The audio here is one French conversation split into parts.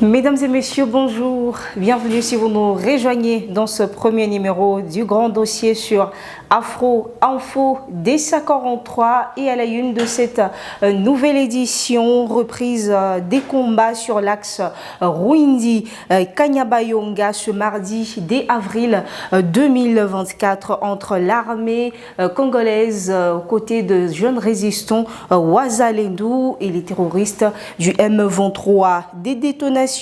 Mesdames et messieurs, bonjour. Bienvenue si vous nous rejoignez dans ce premier numéro du grand dossier sur Afro Info dès 5h43 et à la une de cette nouvelle édition, reprise des combats sur l'axe Rwindi-Kanyabayonga ce mardi dès avril 2024 entre l'armée congolaise aux côtés de jeunes résistants Wazalendo et les terroristes du M23. Des détonations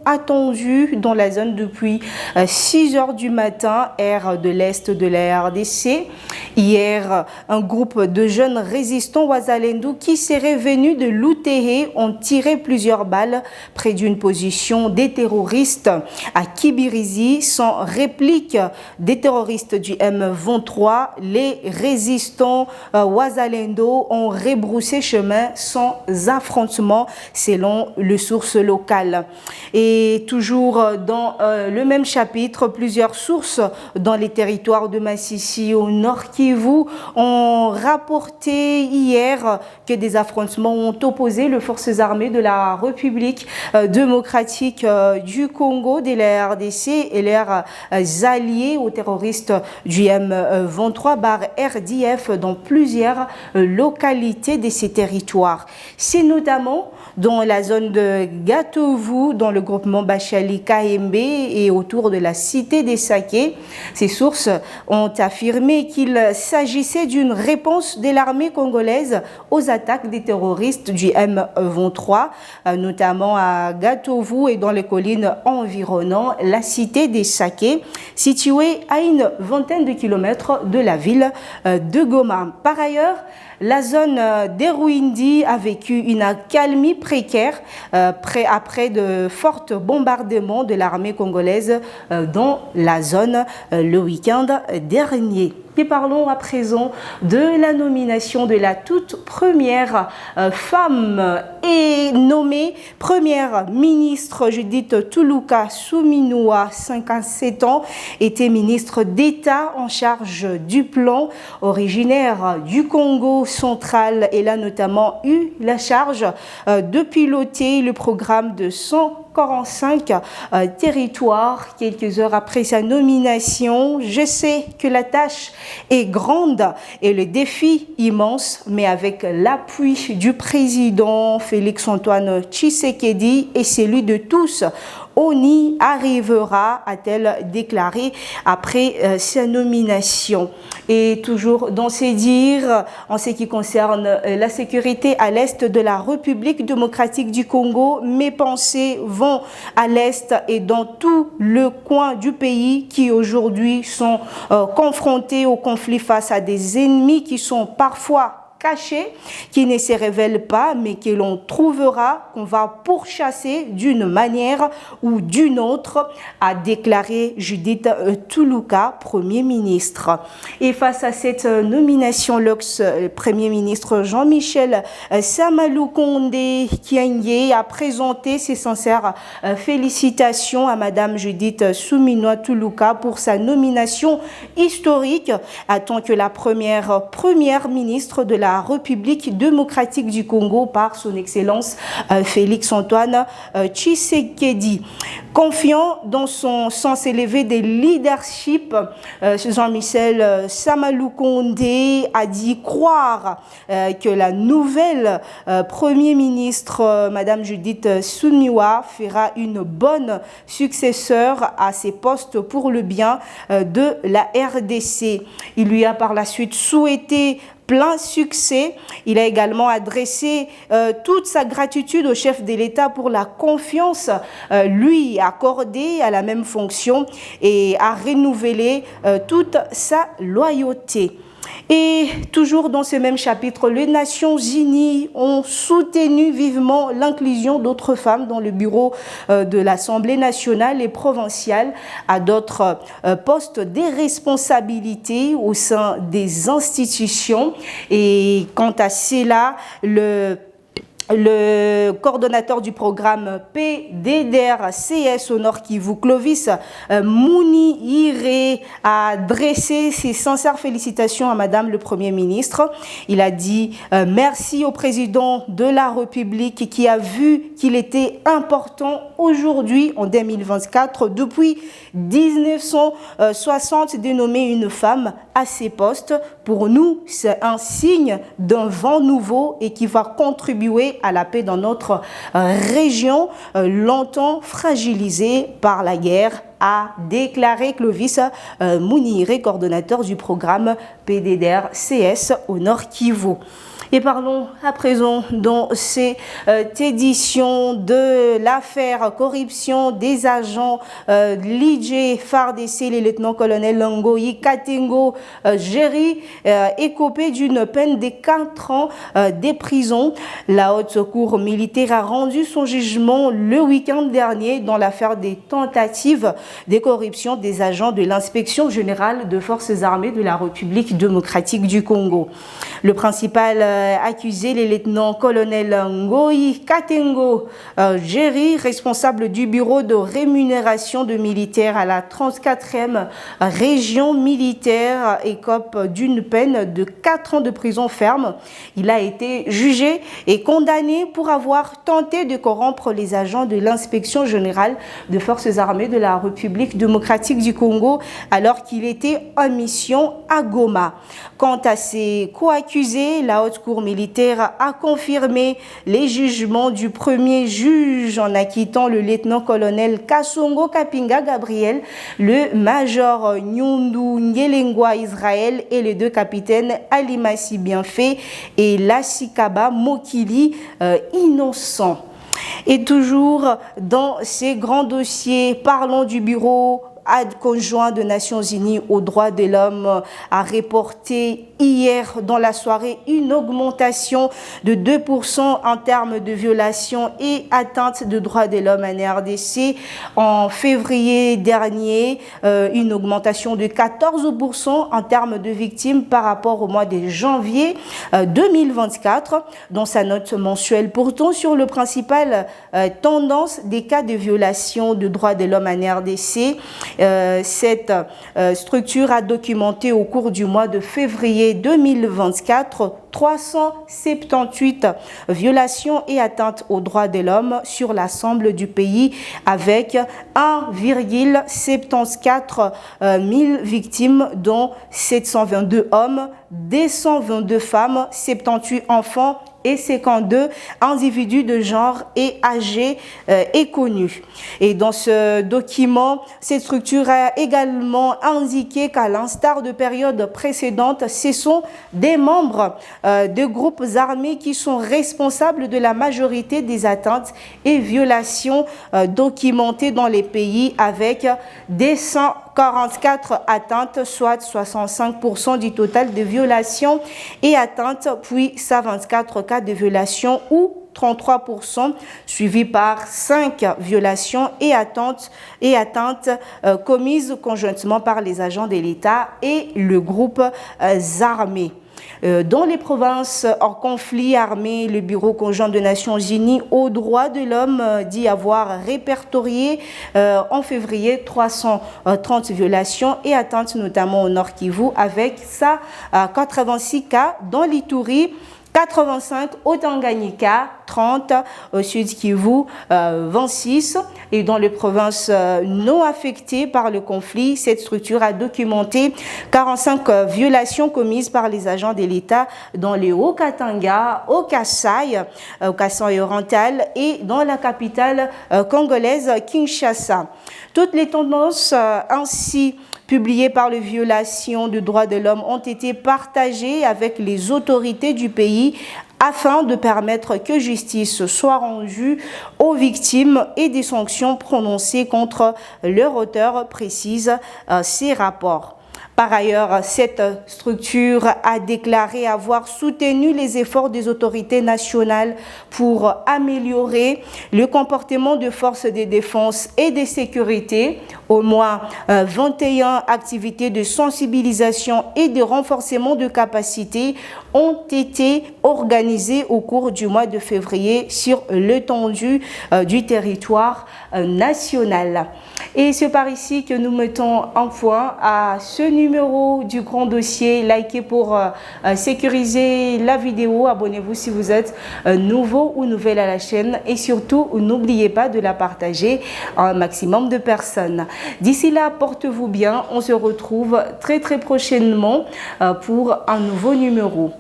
attendues dans la zone depuis 6h du matin, aire de l'Est de la RDC. Hier, un groupe de jeunes résistants Wazalendo qui seraient venus de l'Outéhé ont tiré plusieurs balles près d'une position des terroristes à Kibirizi. Sans réplique des terroristes du M23, les résistants Wazalendo ont rebroussé chemin sans affrontement selon le source locale. Et toujours dans le même chapitre, plusieurs sources dans les territoires de Massissi au Nord Kivu ont rapporté hier que des affrontements ont opposé les forces armées de la République démocratique du Congo, de la RDC et leurs alliés aux terroristes du M23 RDF dans plusieurs localités de ces territoires. C'est notamment dans la zone de Gatovu, dans le groupement Bachali KMB et autour de la cité des Saké. Ces sources ont affirmé qu'il s'agissait d'une réponse de l'armée congolaise aux attaques des terroristes du M23, notamment à Gatovu et dans les collines environnant la cité des Saké, située à une vingtaine de kilomètres de la ville de Goma. Par ailleurs, la zone des Rwindi a vécu une accalmie précaire après de forts bombardements de l'armée congolaise dans la zone le week-end dernier. Et parlons à présent de la nomination de la toute première femme et nommée première ministre. Judith Tuluka Suminwa, 57 ans, était ministre d'État en charge du plan, originaire du Congo central. Elle a notamment eu la charge de piloter le programme de 145 territoires. Quelques heures après sa nomination, je sais que la tâche est grande et le défi immense, mais avec l'appui du président Félix-Antoine Tshisekedi et celui de tous, on y arrivera, a-t-elle déclaré après sa nomination. Et toujours dans ses dires, en ce qui concerne la sécurité à l'est de la République démocratique du Congo, mes pensées vont à l'est et dans tout le coin du pays qui aujourd'hui sont confrontés au conflit face à des ennemis qui sont parfois cachés, qui ne se révèlent pas, mais que l'on trouvera, qu'on va pourchasser d'une manière ou d'une autre, a déclaré Judith Tuluka, Premier ministre. Et face à cette nomination, l'ex-Premier ministre Jean-Michel Samalou Kondé Kyenge a présenté ses sincères félicitations à Madame Judith Suminwa Tuluka pour sa nomination historique, tant que la première ministre de la République démocratique du Congo par son Excellence Félix-Antoine Tshisekedi. Confiant dans son sens élevé de leadership, Jean-Michel Samalou Kondé a dit croire que la nouvelle Premier ministre, Madame Judith Suminwa, fera une bonne successeur à ses postes pour le bien de la RDC. Il lui a par la suite souhaité plein succès. Il a également adressé toute sa gratitude au chef de l'État pour la confiance lui accordée à la même fonction et a renouvelé toute sa loyauté. Et toujours dans ce même chapitre, les Nations Unies ont soutenu vivement l'inclusion d'autres femmes dans le bureau de l'Assemblée nationale et provinciale à d'autres postes de responsabilité au sein des institutions. Et quant à cela, Le coordonnateur du programme PDDR-CS au Nord Kivu, Clovis Mounihiré, a adressé ses sincères félicitations à Madame le Premier ministre. Il a dit merci au président de la République qui a vu qu'il était important aujourd'hui, en 2024, depuis 1960, de nommer une femme à ses postes. Pour nous, c'est un signe d'un vent nouveau et qui va contribuer à la paix dans notre région, longtemps fragilisée par la guerre, a déclaré Clovis Mounihiré, coordonnateur du programme PDDR-CS au Nord Kivu. Et parlons à présent dans cette édition de l'affaire corruption des agents l'IJ FARDC, le lieutenant-colonel Ngoyi Katengo Géry, écopé d'une peine de 4 ans de prison. La haute cour militaire a rendu son jugement le week-end dernier dans l'affaire des tentatives de corruption des agents de l'inspection générale des forces armées de la République démocratique du Congo. Le principal accusé, le lieutenant-colonel Ngoyi Katengo Géry, responsable du bureau de rémunération de militaires à la 34e région militaire, écope d'une peine de 4 ans de prison ferme. Il a été jugé et condamné pour avoir tenté de corrompre les agents de l'inspection générale des forces armées de la République démocratique du Congo alors qu'il était en mission à Goma. Quant à ses co-accusés, la haute cour militaire a confirmé les jugements du premier juge en acquittant le lieutenant-colonel Kasongo Kapinga Gabriel, le major Nyundu Ngelengwa Israël et les 2 capitaines Alimasi Bienfait et Lassikaba Mokili innocents. Et toujours dans ces grands dossiers, parlons du bureau conjoint des Nations Unies aux droits de l'homme a reporté hier dans la soirée une augmentation de 2% en termes de violations et atteintes de droits de l'homme en RDC. En février dernier, une augmentation de 14% en termes de victimes par rapport au mois de janvier 2024. Dans sa note mensuelle portant sur le principal tendance des cas de violation de droits de l'homme en RDC, cette structure a documenté au cours du mois de février 2024 378 violations et atteintes aux droits de l'homme sur l'ensemble du pays avec 1,74 000 victimes dont 722 hommes, 222 femmes, 78 enfants et 52 individus de genre et âgés et connus. Et dans ce document, cette structure a également indiqué qu'à l'instar de périodes précédentes, ce sont des membres de groupes armés qui sont responsables de la majorité des atteintes et violations documentées dans les pays avec des 144 atteintes, soit 65% du total de violations et atteintes, puis 124 cas de violations ou 33%, suivi par 5 violations et atteintes commises conjointement par les agents de l'État et le groupe armé. Dans les provinces hors conflit armé, le Bureau conjoint des Nations Unies aux droits de l'homme dit avoir répertorié en février 330 violations et atteintes, notamment au Nord Kivu, avec ça 86 cas dans l'Ituri, 85 au Tanganyika, 30 au Sud Kivu, 26. Et dans les provinces non affectées par le conflit, cette structure a documenté 45 violations commises par les agents de l'État dans les Haut-Katanga, au Kasaï oriental et dans la capitale congolaise Kinshasa. Toutes les tendances ainsi publiées par les violations des droits de l'homme ont été partagées avec les autorités du pays afin de permettre que justice soit rendue aux victimes et des sanctions prononcées contre leur auteur, précise ces rapports. Par ailleurs, cette structure a déclaré avoir soutenu les efforts des autorités nationales pour améliorer le comportement de forces de défense et de sécurité. Au moins 21 activités de sensibilisation et de renforcement de capacité ont été organisées au cours du mois de février sur l'étendue du territoire national. Et c'est par ici que nous mettons un point à ce numéro du grand dossier. Likez pour sécuriser la vidéo. Abonnez-vous si vous êtes nouveau ou nouvelle à la chaîne. Et surtout, n'oubliez pas de la partager à un maximum de personnes. D'ici là, portez-vous bien. On se retrouve très prochainement pour un nouveau numéro.